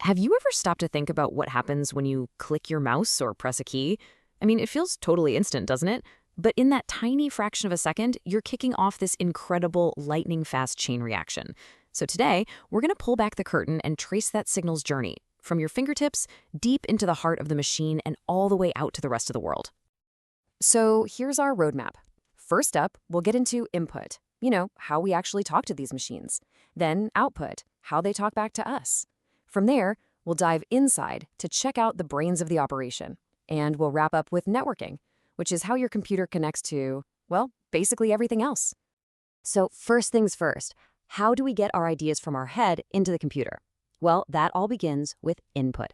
Have you ever stopped to think about what happens when you click your mouse or press a key? I mean, it feels totally instant, doesn't it? But in that tiny fraction of a second, you're kicking off this incredible lightning-fast chain reaction. So today, we're going to pull back the curtain and trace that signal's journey, from your fingertips, deep into the heart of the machine, and all the way out to the rest of the world. So here's our roadmap. First up, we'll get into input, how we actually talk to these machines. Then output, how they talk back to us. From there, we'll dive inside to check out the brains of the operation. And we'll wrap up with networking, which is how your computer connects to, well, basically everything else. So first things first, how do we get our ideas from our head into the computer? Well, that all begins with input.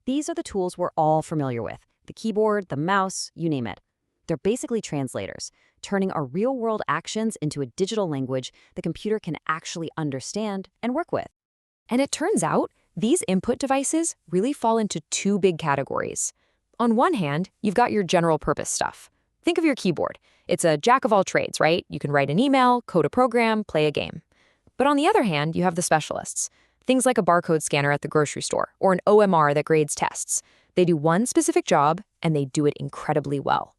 These are the tools we're all familiar with, the keyboard, the mouse, you name it. They're basically translators, turning our real-world actions into a digital language the computer can actually understand and work with. And it turns out, these input devices really fall into two big categories. On one hand, you've got your general-purpose stuff. Think of your keyboard. It's a jack-of-all-trades, right? You can write an email, code a program, play a game. But on the other hand, you have the specialists. Things like a barcode scanner at the grocery store or an OMR that grades tests. They do one specific job, and they do it incredibly well.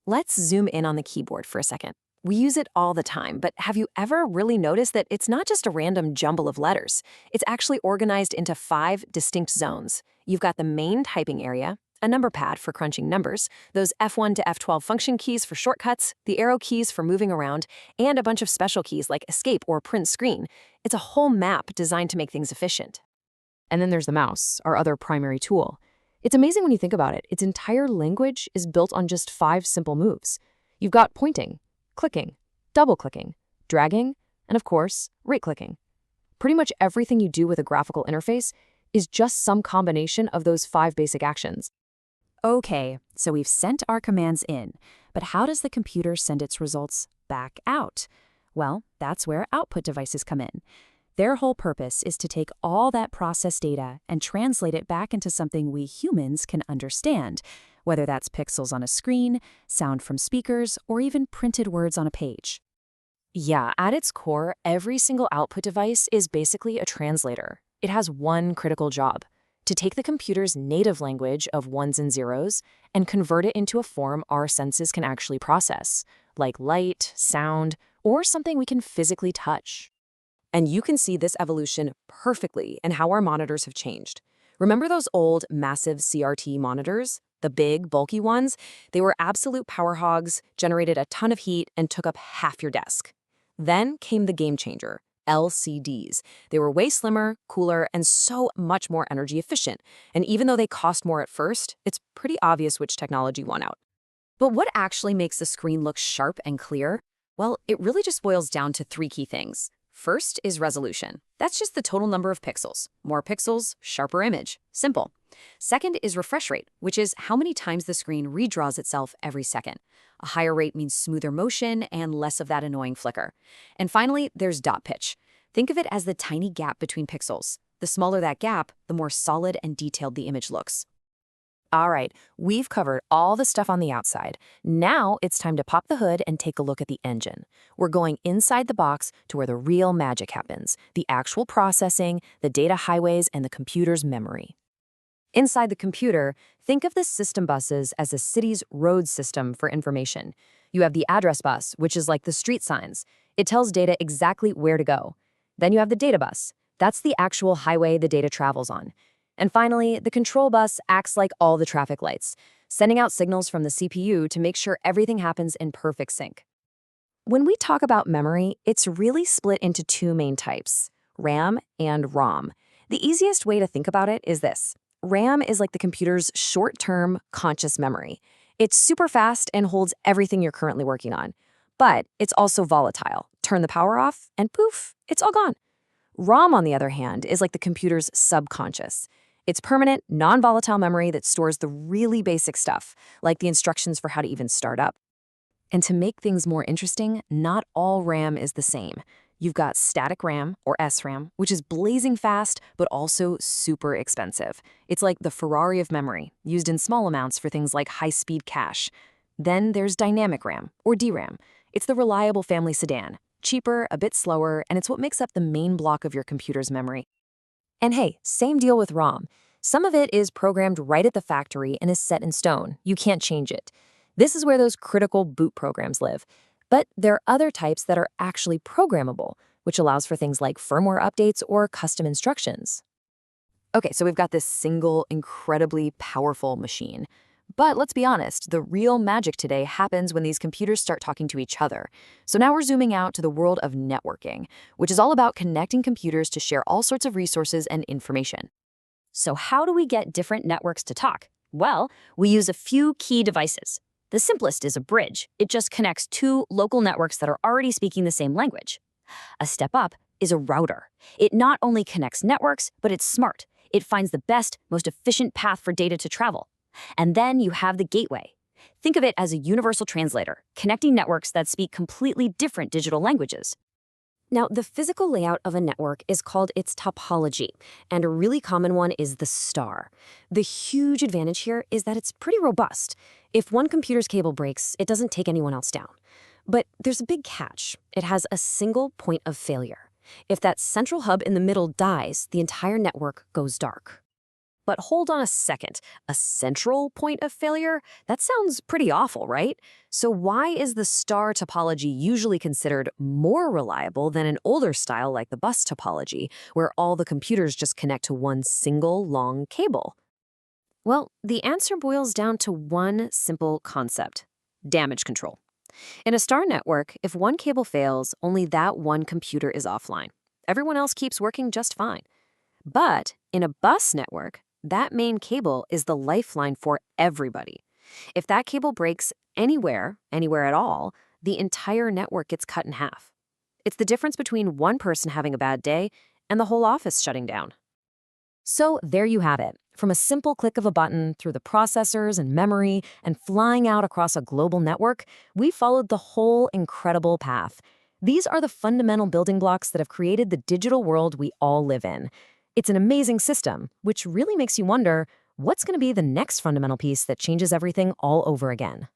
Let's zoom in on the keyboard for a second. We use it all the time, but have you ever really noticed that it's not just a random jumble of letters? It's actually organized into 5 distinct zones. You've got the main typing area, a number pad for crunching numbers, those F1 to F12 function keys for shortcuts, the arrow keys for moving around, and a bunch of special keys like escape or print screen. It's a whole map designed to make things efficient. And then there's the mouse, our other primary tool. It's amazing when you think about it. Its entire language is built on just 5 simple moves. You've got pointing, clicking, double-clicking, dragging, and of course, right-clicking. Pretty much everything you do with a graphical interface is just some combination of those 5 basic actions. Okay, so we've sent our commands in, but how does the computer send its results back out? Well, that's where output devices come in. Their whole purpose is to take all that processed data and translate it back into something we humans can understand, whether that's pixels on a screen, sound from speakers, or even printed words on a page. Yeah, at its core, every single output device is basically a translator. It has one critical job: to take the computer's native language of ones and zeros and convert it into a form our senses can actually process, like light, sound, or something we can physically touch. And you can see this evolution perfectly in how our monitors have changed. Remember those old, massive CRT monitors? The big, bulky ones? They were absolute power hogs, generated a ton of heat, and took up half your desk. Then came the game changer, LCDs. They were way slimmer, cooler, and so much more energy efficient. And even though they cost more at first, it's pretty obvious which technology won out. But what actually makes the screen look sharp and clear? Well, it really just boils down to 3 key things. First is resolution. That's just the total number of pixels. More pixels, sharper image. Simple. Second is refresh rate, which is how many times the screen redraws itself every second. A higher rate means smoother motion and less of that annoying flicker. And finally, there's dot pitch. Think of it as the tiny gap between pixels. The smaller that gap, the more solid and detailed the image looks. All right, we've covered all the stuff on the outside. Now it's time to pop the hood and take a look at the engine. We're going inside the box to where the real magic happens, the actual processing, the data highways, and the computer's memory. Inside the computer, think of the system buses as the city's road system for information. You have the address bus, which is like the street signs. It tells data exactly where to go. Then you have the data bus. That's the actual highway the data travels on. And finally, the control bus acts like all the traffic lights, sending out signals from the CPU to make sure everything happens in perfect sync. When we talk about memory, it's really split into 2 main types, RAM and ROM. The easiest way to think about it is this. RAM is like the computer's short-term conscious memory. It's super fast and holds everything you're currently working on. But it's also volatile. Turn the power off, and poof, it's all gone. ROM, on the other hand, is like the computer's subconscious. It's permanent, non-volatile memory that stores the really basic stuff, like the instructions for how to even start up. And to make things more interesting, not all RAM is the same. You've got static RAM, or SRAM, which is blazing fast, but also super expensive. It's like the Ferrari of memory, used in small amounts for things like high-speed cache. Then there's dynamic RAM, or DRAM. It's the reliable family sedan. Cheaper, a bit slower, and it's what makes up the main block of your computer's memory. And hey, same deal with ROM. Some of it is programmed right at the factory and is set in stone. You can't change it. This is where those critical boot programs live. But there are other types that are actually programmable, which allows for things like firmware updates or custom instructions. Okay, so we've got this single, incredibly powerful machine. But let's be honest, the real magic today happens when these computers start talking to each other. So now we're zooming out to the world of networking, which is all about connecting computers to share all sorts of resources and information. So how do we get different networks to talk? Well, we use a few key devices. The simplest is a bridge. It just connects two local networks that are already speaking the same language. A step up is a router. It not only connects networks, but it's smart. It finds the best, most efficient path for data to travel. And then you have the gateway. Think of it as a universal translator, connecting networks that speak completely different digital languages. Now, the physical layout of a network is called its topology, and a really common one is the star. The huge advantage here is that it's pretty robust. If one computer's cable breaks, it doesn't take anyone else down. But there's a big catch. It has a single point of failure. If that central hub in the middle dies, the entire network goes dark. But hold on a second, a central point of failure? That sounds pretty awful, right? So why is the star topology usually considered more reliable than an older style like the bus topology, where all the computers just connect to one single long cable? Well, the answer boils down to one simple concept: damage control. In a star network, if one cable fails, only that one computer is offline. Everyone else keeps working just fine. But in a bus network, that main cable is the lifeline for everybody. If that cable breaks anywhere at all, the entire network gets cut in half. It's the difference between one person having a bad day and the whole office shutting down. So there you have it. From a simple click of a button through the processors and memory and flying out across a global network, we followed the whole incredible path. These are the fundamental building blocks that have created the digital world we all live in. It's an amazing system, which really makes you wonder, what's going to be the next fundamental piece that changes everything all over again?